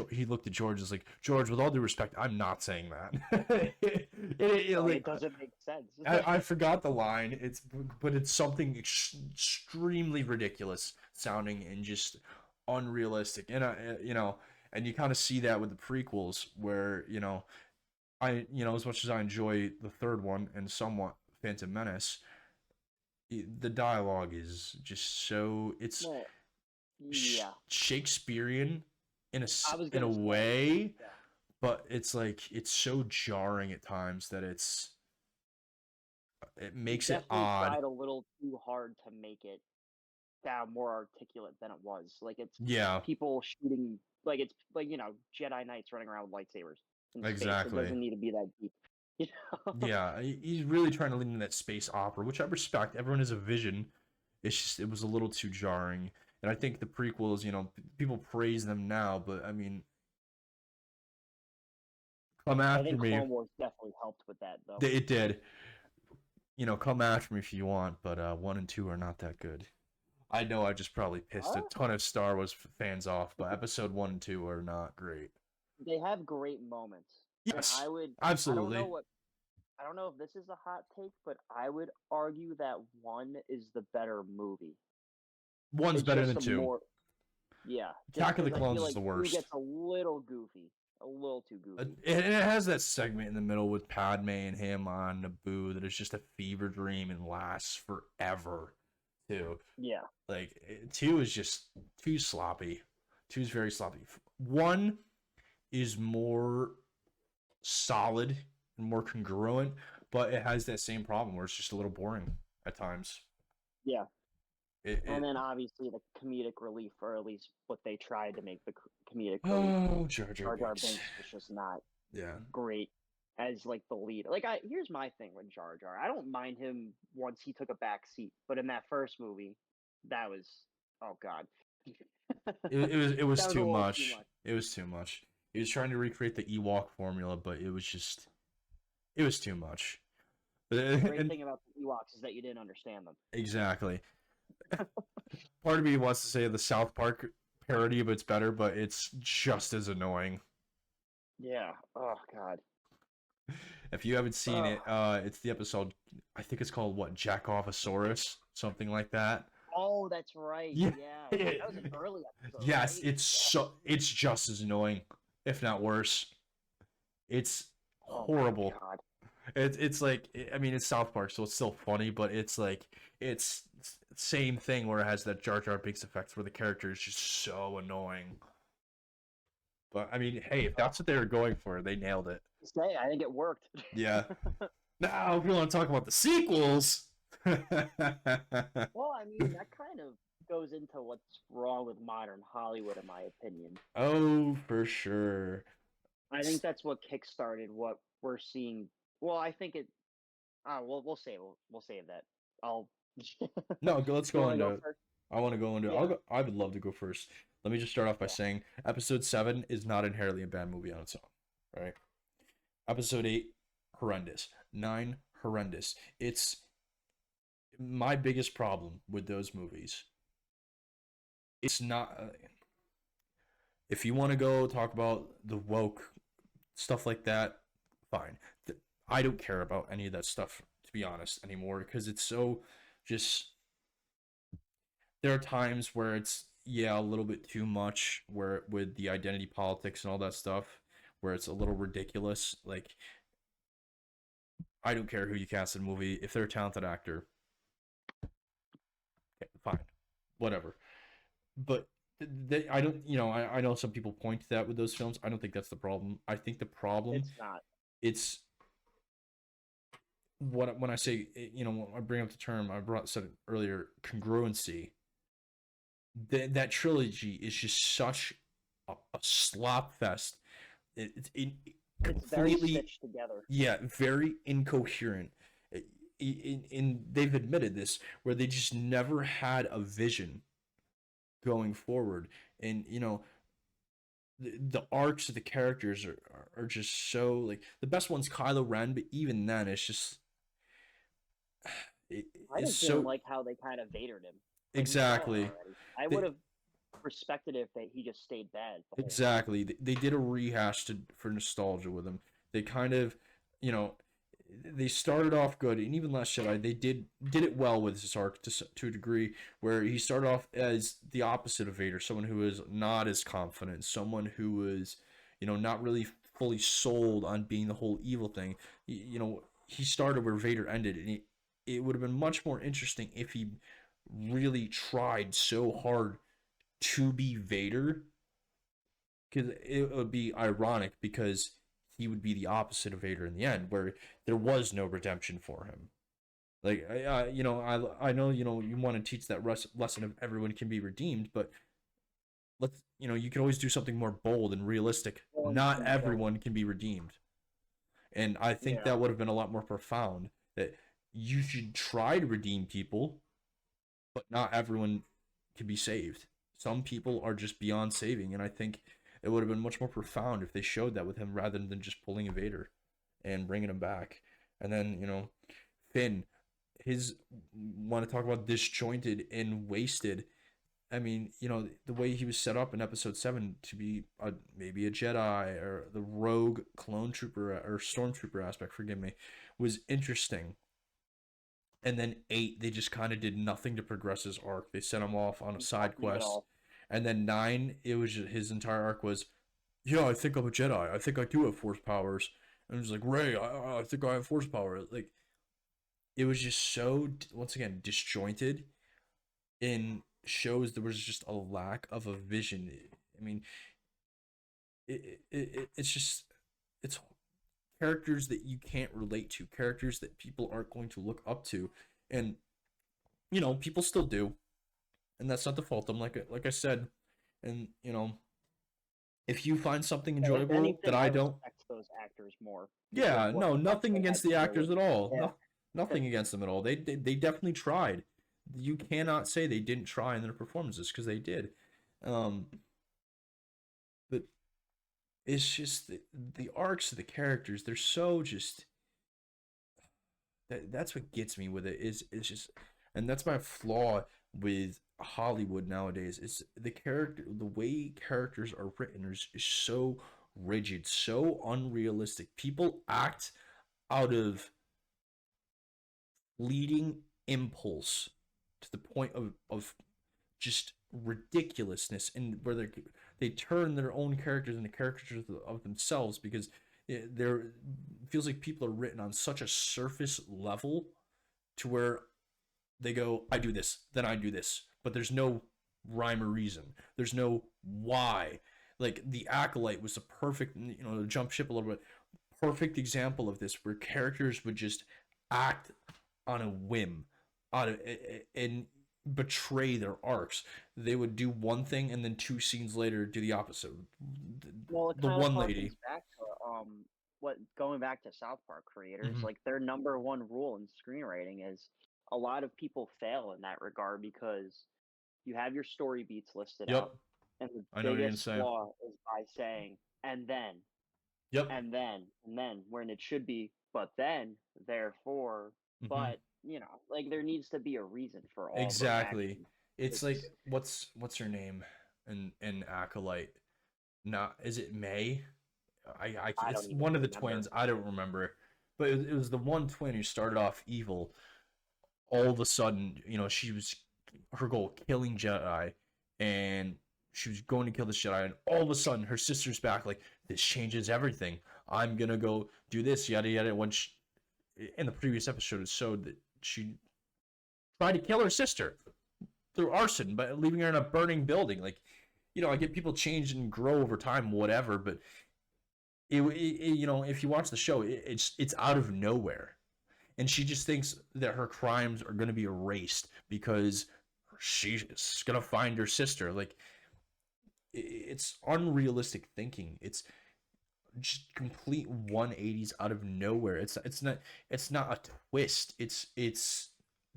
he looked at George and was like, George, with all due respect, I'm not saying that. Like, Like, it doesn't make sense. I forgot the line. But it's something extremely ridiculous sounding and just unrealistic. And and you kind of see that with the prequels, where as much as I enjoy the third one and somewhat Phantom Menace, the dialogue is just so it's Well, yeah, Shakespearean I was in a gonna say, way, yeah, but it's like it's so jarring at times that it they makes it definitely odd. tried a little too hard to make it sound more articulate than it was. Like, it's Yeah, people shooting, like, it's like, Jedi Knights running around with lightsabers in space. It exactly. doesn't need to be that deep. You know? Yeah, he's really trying to lean into that space opera, which I respect. Everyone has a vision. It's just it was a little too jarring, and I think the prequels, people praise them now, but I mean, come I after think me. Clone Wars definitely helped with that, though. It did. Come after me if you want, but 1 and 2 are not that good. I know I just probably pissed a Huh? ton of Star Wars fans off, but episode 1 and 2 are not great. They have great moments, and Yes, I don't know absolutely. what I don't know if this is a hot take, but I would argue that one is the better movie. One's It's better just than a two. more, yeah, just Attack of the because I Clones feel is like the two worst. gets a little goofy, a little too goofy. And it has that segment in the middle with Padme and him on Naboo that is just a fever dream and lasts forever, too. Yeah, Like, two is just too sloppy. Two is very sloppy. One is more solid and more congruent, but it has that same problem where it's just a little boring at times. yeah, It, and it then obviously the comedic relief, or at least what they tried to make the comedic relief. oh, Jar Jar Jar Jar Binks. Binks was just not Yeah. great as like the lead. Like, here's my thing with Jar Jar. I don't mind him once he took a back seat, but in that first movie, that was, oh god, It was that was a too little too much. much. It was too much. He was trying to recreate the Ewok formula, but it was too much. The great And thing about the Ewoks is that you didn't understand them. exactly. Part of me wants to say the South Park parody, but it's better, but it's just as annoying. Yeah. Oh god. If you haven't seen Oh. it, it's the episode. I think it's called what, Jackofasaurus, something like that. Oh, that's right. Yeah. Yeah. That was an early episode, Yes, right? Yeah. it's just as annoying, if not worse. It's Oh my horrible. god. It's like, I mean, it's South Park, so it's still funny, but it's like it's same thing where it has that Jar Jar Binks effect where the character is just so annoying. But I mean, hey, if that's what they were going for, they nailed it. Say, I think it worked. Yeah. Now, if you want to talk about the sequels, Well, I mean, that kind of goes into what's wrong with modern Hollywood, in my opinion. oh, for sure. I think that's what kickstarted what we're seeing. Well, I think it. We'll save that. I'll. No, let's You go want to into go it. first? I want to go into. Yeah. I would love to go first. Let me just start off by Yeah. saying Episode 7 is not inherently a bad movie on its own, right? Episode 8, horrendous. 9, horrendous. It's my biggest problem with those movies. It's not. If you want to go talk about the woke stuff like that, fine. I don't care about any of that stuff, to be honest, anymore, because it's so just. There are times where it's, yeah, a little bit too much, where with the identity politics and all that stuff, where it's a little ridiculous. Like, I don't care who you cast in a movie. If they're a talented actor, okay, fine, whatever. But I don't, I know some people point to that with those films. I don't think that's the problem. I think the problem, It's not. it's what when I say, when I bring up the term, said it earlier, congruency. That trilogy is just such a slop fest. It It's very completely, stitched together. yeah, very incoherent. They've admitted this, where they just never had a vision going forward, and the arcs of the characters are just so, like, the best one's Kylo Ren, but even then it's just I it's just didn't so like how they kind of Vadered him. Like, we saw it exactly. already. I would They, have. respected it if he just stayed bad the whole time. Exactly. They did a rehash for nostalgia with him. They kind of, you know, they started off good, and even Last Jedi, they did it well with his arc to a degree, where he started off as the opposite of Vader, someone who is not as confident, someone who was, not really fully sold on being the whole evil thing. He started where Vader ended, and it would have been much more interesting if he really tried so hard to be Vader, because it would be ironic because he would be the opposite of Vader in the end, where there was no redemption for him. Like I know you want to teach that lesson of everyone can be redeemed, but you can always do something more bold and realistic. Well, Not and kill everyone can be redeemed, and I him. think Yeah. that would have been a lot more profound. That you should try to redeem people, but not everyone can be saved. Some people are just beyond saving, and I think it would have been much more profound if they showed that with him rather than just pulling a Vader and bringing him back. And then Finn, his want to talk about disjointed and wasted. I mean, the way he was set up in Episode 7 to be maybe a Jedi or the rogue clone trooper or stormtrooper aspect, forgive me, was interesting. And then 8, they just kind of did nothing to progress his arc. They sent him off on a side Nothing at quest. all. And then 9, it was just, his entire arc was, yeah, I think I'm a Jedi. I think I do have force powers. And it was like, Ray, I think I have force power. Like, it was just so, once again, disjointed, and shows there was just a lack of a vision. I mean, it's just, it's characters that you can't relate to, characters that people aren't going to look up to. And, people still do. And that's not the fault of them, like I said. And, if you find something If enjoyable that anything, I I don't, respect those actors more because yeah, what no, the fuck nothing they had against to the deal with. actors at all. Yeah. No, nothing against them at all. They definitely tried. You cannot say they didn't try in their performances, because they did. Um, but it's just the arcs of the characters. They're so just that's what gets me with it. Is just, and that's my flaw with Hollywood nowadays. Is the way characters are written is so rigid, so unrealistic. People act out of leading impulse to the point of just ridiculousness, and where they turn their own characters into characters of themselves, because they're feels like people are written on such a surface level, to where they go, I do this, then I do this, but there's no rhyme or reason. There's no why. Like the Acolyte was a perfect, to jump ship a little bit, perfect example of this, where characters would just act on a whim, and betray their arcs. They would do one thing, and then 2 scenes later do the opposite. Well, it The kind of one lady. harkens back to what going back to South Park creators, Mm-hmm. like their number one rule in screenwriting is a lot of people fail in that regard because you have your story beats listed Yep, out, and the I know what you're gonna biggest say. flaw is by saying and then Yep. and then when it should be but then therefore Mm-hmm. but like there needs to be a reason for all of those Exactly. actions. It's like, It's what's her name in Acolyte? Not, is it May? I It's don't even one of the remember. twins. I don't remember, but it was the one twin who started off evil. All of a sudden, she was, her goal, killing Jedi, and she was going to kill this Jedi, and all of a sudden her sister's back, like, this changes everything. I'm gonna go do this, yada yada. When in the previous episode, it showed that she tried to kill her sister through arson, but leaving her in a burning building. Like, I get people change and grow over time, whatever, but if you watch the show, it's out of nowhere, and she just thinks that her crimes are going to be erased because she's going to find her sister. Like, it's unrealistic thinking. It's just complete 180s out of nowhere. It's not a twist. It's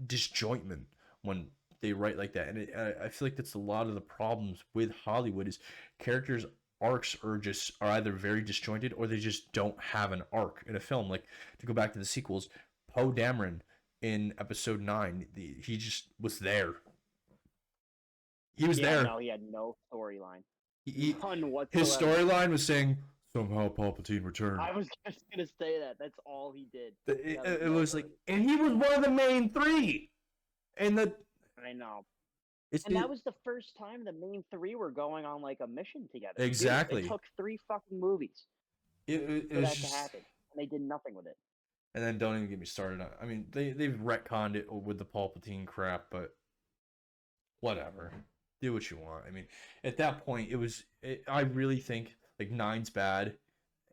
disjointment when they write like that. And I feel like that's a lot of the problems with Hollywood, is characters arcs are either very disjointed, or they just don't have an arc in a film. Like, to go back to the sequels, Poe Dameron in episode 9, he just was there. He was Yeah, there. no, he had no storyline. He, None his whatsoever. storyline was saying somehow Palpatine returned. I was just gonna say that. That's all he did. It, That was it no was like, purpose. and he was one of the main three. And the I know. it's And that it, was the first time the main three were going on like a mission together. Dude, it exactly. took 3 fucking movies It for was that to just, happen. And they did nothing with it. and then don't even get me started on. I mean, they've retconned it with the Palpatine crap, but whatever. Do what you want. I mean, at that point, I really think like nine's bad,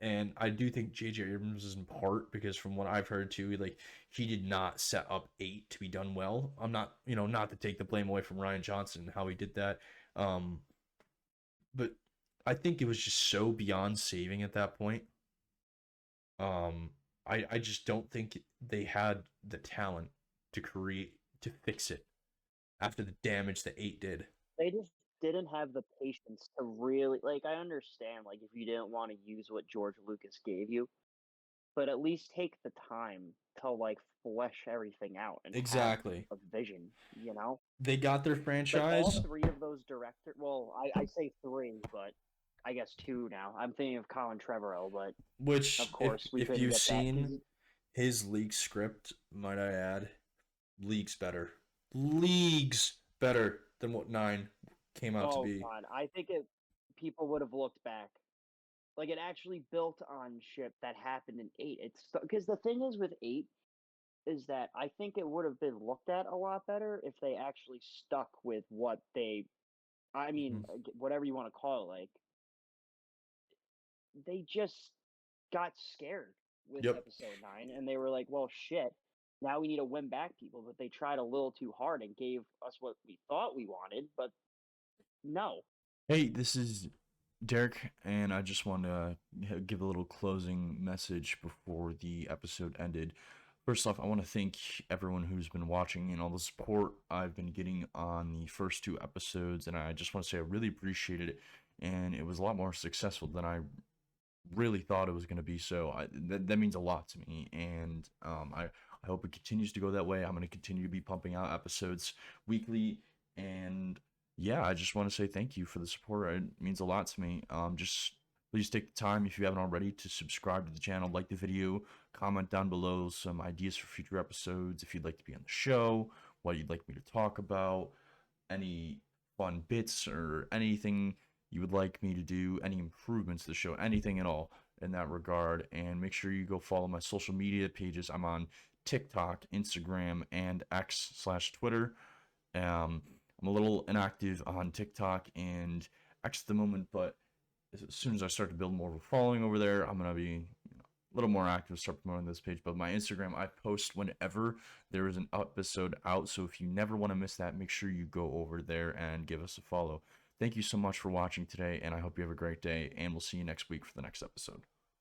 and I do think J.J. Abrams is in part because from what I've heard too, like he did not set up eight to be done well. I'm not, not to take the blame away from Ryan Johnson and how he did that, um, but I think it was just so beyond saving at that point. Um, I just don't think they had the talent to fix it after the damage that eight did. They just didn't have the patience to really like I understand like if you didn't want to use what George Lucas gave you, but at least take the time to like flesh everything out and have Exactly. a vision, you know? They got their Like all franchise, three of those directors, well, I say three, but I guess two now. I'm thinking of Colin Trevorrow, but of which course we if couldn't you've get that because seen his league script, might I add, leagues better. Leagues better than what 9 came out to oh be. god, I think it people would have looked back. Like it actually built on shit that happened in eight. It's because the thing is with eight is that I think it would have been looked at a lot better if they actually stuck with what they. I mean, Mhm. whatever you want to call it, like they just got scared with Yep. episode 9 and they were like, well, shit. Now we need to win back people, but they tried a little too hard and gave us what we thought we wanted, but no. Hey, this is Derek, and I just want to give a little closing message before the episode ended. First off, I want to thank everyone who's been watching and all the support I've been getting on the first two episodes, and I just want to say I really appreciated it, and it was a lot more successful than I really thought it was going to be. So that means a lot to me, and I hope it continues to go that way. I'm going to continue to be pumping out episodes weekly, and yeah, I just want to say thank you for the support. It means a lot to me. Just please take the time if you haven't already to subscribe to the channel, like the video, comment down below some ideas for future episodes. If you'd like to be on the show, what you'd like me to talk about, any fun bits or anything you would like me to do, any improvements to the show, anything at all in that regard. And make sure you go follow my social media pages. I'm on TikTok, Instagram, and X/Twitter. I'm a little inactive on TikTok and X at the moment, but as soon as I start to build more of a following over there, I'm gonna be a little more active, start promoting this page. But my Instagram, I post whenever there is an episode out. So if you never want to miss that, make sure you go over there and give us a follow. Thank you so much for watching today, and I hope you have a great day, and we'll see you next week for the next episode.